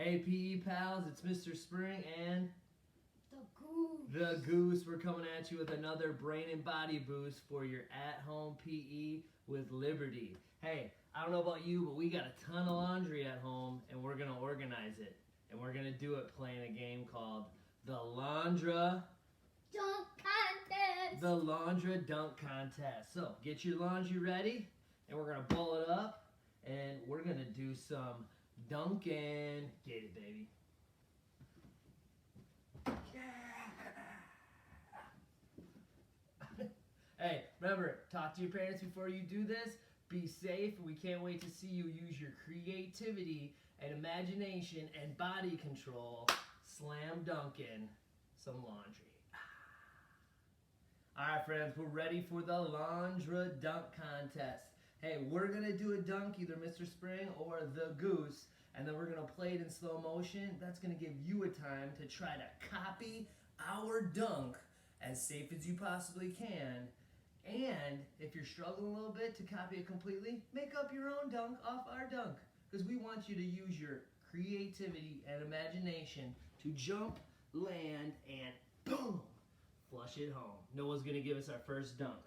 Hey PE pals, it's Mr. Spring and The Goose. the Goose. We're coming at you with another brain and body boost for your at-home PE with Liberty. Hey, I don't know about you, but we got a ton of laundry at home and we're gonna organize it. And we're gonna do it playing a game called the Laundro-Dunk Contest. the Laundro-Dunk Contest. So get your laundry ready and we're gonna ball it up and we're gonna do some dunking. Get it, baby. Hey, remember, talk to your parents before you do this. Be safe. We can't wait to see you use your creativity and imagination and body control slam dunking some laundry. All right, friends, we're ready for the Laundro-Dunk Contest. Hey, we're going to do a dunk, either Mr. Spring or the Goose, and then we're going to play it in slow motion. That's going to give you a time to try to copy our dunk as safe as you possibly can. And if you're struggling a little bit to copy it completely, make up your own dunk off our dunk. Because we want you to use your creativity and imagination to jump, land, and boom, flush it home. Noah's going to give us our first dunk.